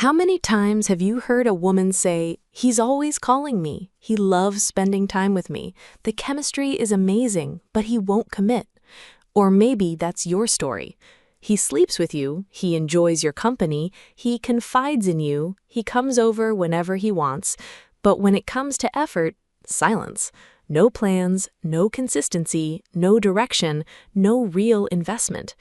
How many times have you heard a woman say, "He's always calling me. He loves spending time with me. The chemistry is amazing, but he won't commit." Or maybe that's your story. He sleeps with you, he enjoys your company, he confides in you, he comes over whenever he wants, but when it comes to effort, silence. No plans, no consistency, no direction, no real investment.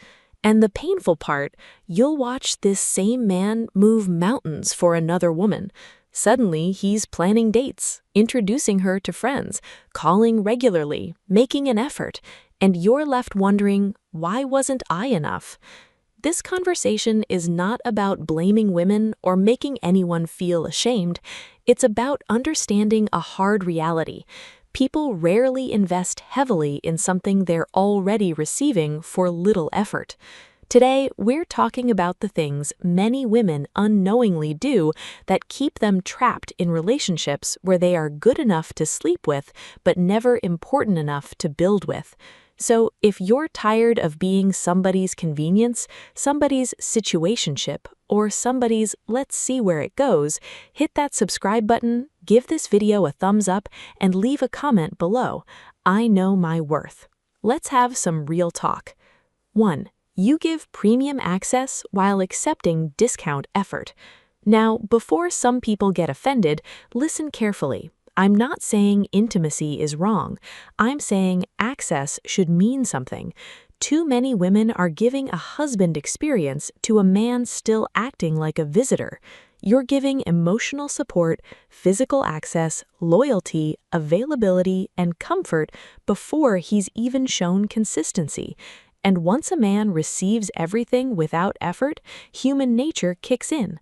And the painful part, you'll watch this same man move mountains for another woman. Suddenly, he's planning dates, introducing her to friends, calling regularly, making an effort, and you're left wondering, why wasn't I enough? This conversation is not about blaming women or making anyone feel ashamed. It's about understanding a hard reality. People rarely invest heavily in something they're already receiving for little effort. Today, we're talking about the things many women unknowingly do that keep them trapped in relationships where they are good enough to sleep with, but never important enough to build with. So, if you're tired of being somebody's convenience, somebody's situationship, or somebody's let's see where it goes, hit that subscribe button, give this video a thumbs up, and leave a comment below. I know my worth. Let's have some real talk. 1. You give premium access while accepting discount effort. Now, before some people get offended, listen carefully. I'm not saying intimacy is wrong. I'm saying access should mean something. Too many women are giving a husband experience to a man still acting like a visitor. You're giving emotional support, physical access, loyalty, availability, and comfort before he's even shown consistency. And once a man receives everything without effort, human nature kicks in.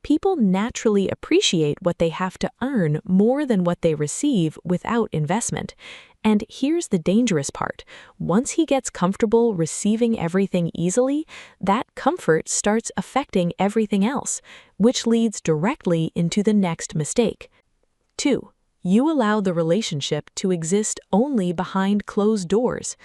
People naturally appreciate what they have to earn more than what they receive without investment. And here's the dangerous part. Once he gets comfortable receiving everything easily, that comfort starts affecting everything else, which leads directly into the next mistake. 2. You allow the relationship to exist only behind closed doors.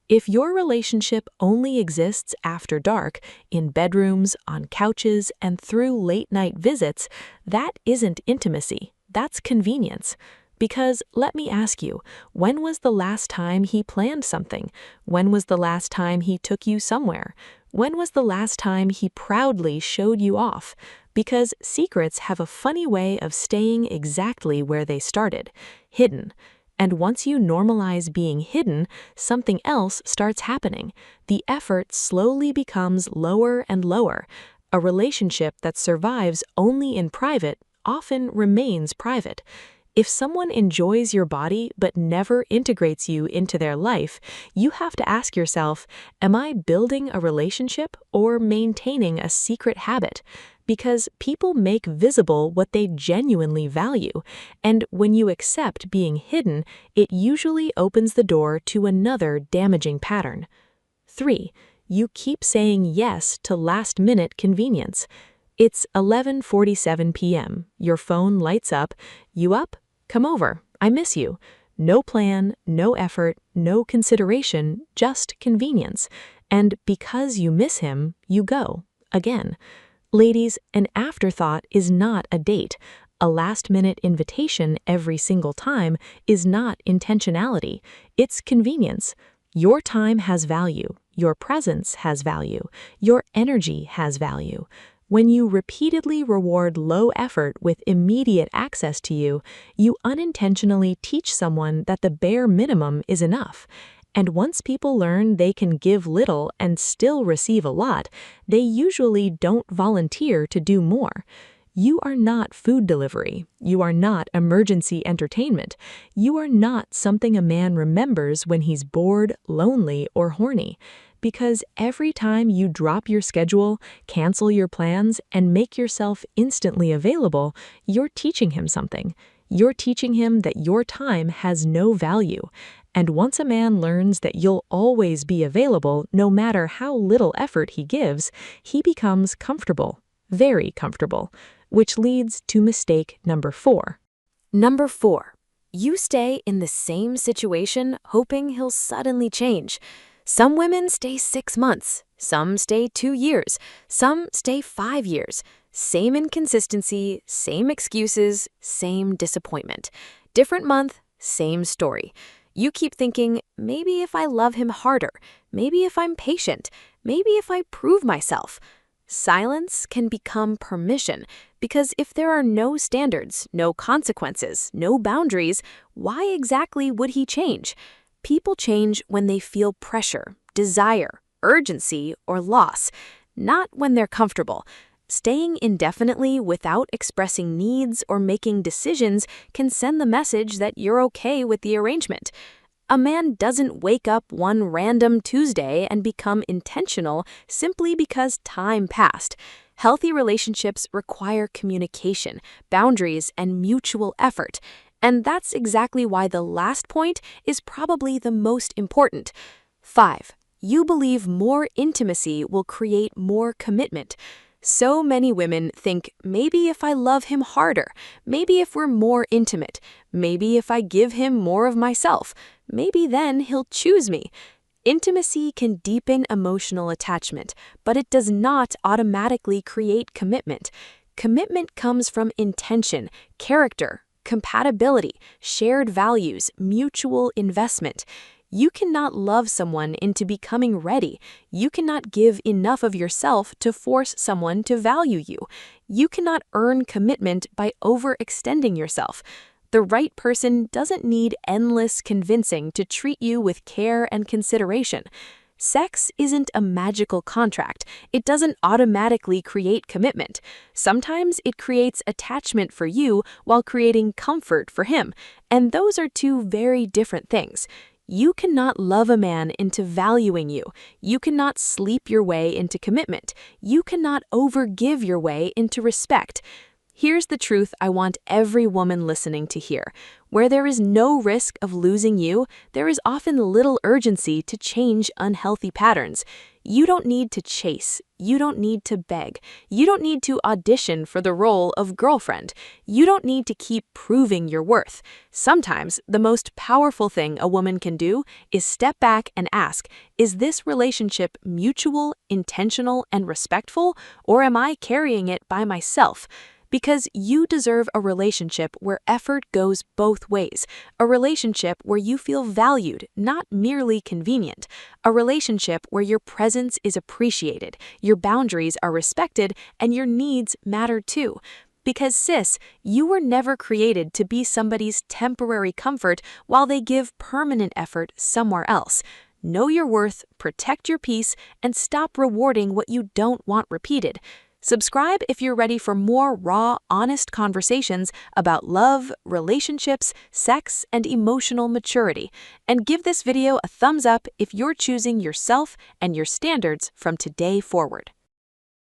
If your relationship only exists after dark, in bedrooms, on couches, and through late-night visits, that isn't intimacy, that's convenience. Because, let me ask you, when was the last time he planned something? When was the last time he took you somewhere? When was the last time he proudly showed you off? Because secrets have a funny way of staying exactly where they started, hidden. And once you normalize being hidden, something else starts happening. The effort slowly becomes lower and lower. A relationship that survives only in private often remains private. If someone enjoys your body but never integrates you into their life, you have to ask yourself, am I building a relationship or maintaining a secret habit? Because people make visible what they genuinely value, and when you accept being hidden, it usually opens the door to another damaging pattern. 3. You keep saying yes to last-minute convenience. It's 11:47 p.m. Your phone lights up. You up? Come over. I miss you. No plan, no effort, no consideration, just convenience. And because you miss him, you go. Again. Ladies, an afterthought is not a date. A last-minute invitation every single time is not intentionality. It's convenience. Your time has value. Your presence has value. Your energy has value. When you repeatedly reward low effort with immediate access to you, you unintentionally teach someone that the bare minimum is enough. And once people learn they can give little and still receive a lot, they usually don't volunteer to do more. You are not food delivery. You are not emergency entertainment. You are not something a man remembers when he's bored, lonely, or horny. Because every time you drop your schedule, cancel your plans, and make yourself instantly available, you're teaching him something. You're teaching him that your time has no value. And once a man learns that you'll always be available no matter how little effort he gives, he becomes comfortable, very comfortable, which leads to mistake number 4. Number 4. You stay in the same situation hoping he'll suddenly change. Some women stay 6 months, some stay 2 years, some stay 5 years. Same inconsistency, same excuses, same disappointment. Different month, same story. You keep thinking, maybe if I love him harder, maybe if I'm patient, maybe if I prove myself. Silence can become permission, because if there are no standards, no consequences, no boundaries, why exactly would he change? People change when they feel pressure, desire, urgency, or loss, not when they're comfortable. Staying indefinitely without expressing needs or making decisions can send the message that you're okay with the arrangement. A man doesn't wake up one random Tuesday and become intentional simply because time passed. Healthy relationships require communication, boundaries, and mutual effort. And that's exactly why the last point is probably the most important. 5. You believe more intimacy will create more commitment. So many women think, maybe if I love him harder, maybe if we're more intimate, maybe if I give him more of myself, maybe then he'll choose me. Intimacy can deepen emotional attachment, but it does not automatically create commitment. Commitment comes from intention, character, compatibility, shared values, mutual investment. You cannot love someone into becoming ready. You cannot give enough of yourself to force someone to value you. You cannot earn commitment by overextending yourself. The right person doesn't need endless convincing to treat you with care and consideration. Sex isn't a magical contract. It doesn't automatically create commitment. Sometimes it creates attachment for you while creating comfort for him, and those are two very different things. You cannot love a man into valuing you. You cannot sleep your way into commitment. You cannot overgive your way into respect. Here's the truth I want every woman listening to hear. Where there is no risk of losing you, there is often little urgency to change unhealthy patterns. You don't need to chase. You don't need to beg. You don't need to audition for the role of girlfriend. You don't need to keep proving your worth. Sometimes the most powerful thing a woman can do is step back and ask, is this relationship mutual, intentional, and respectful, or am I carrying it by myself? Because you deserve a relationship where effort goes both ways, a relationship where you feel valued, not merely convenient, a relationship where your presence is appreciated, your boundaries are respected, and your needs matter too. Because sis, you were never created to be somebody's temporary comfort while they give permanent effort somewhere else. Know your worth, protect your peace, and stop rewarding what you don't want repeated. Subscribe if you're ready for more raw, honest conversations about love, relationships, sex, and emotional maturity. And give this video a thumbs up if you're choosing yourself and your standards from today forward.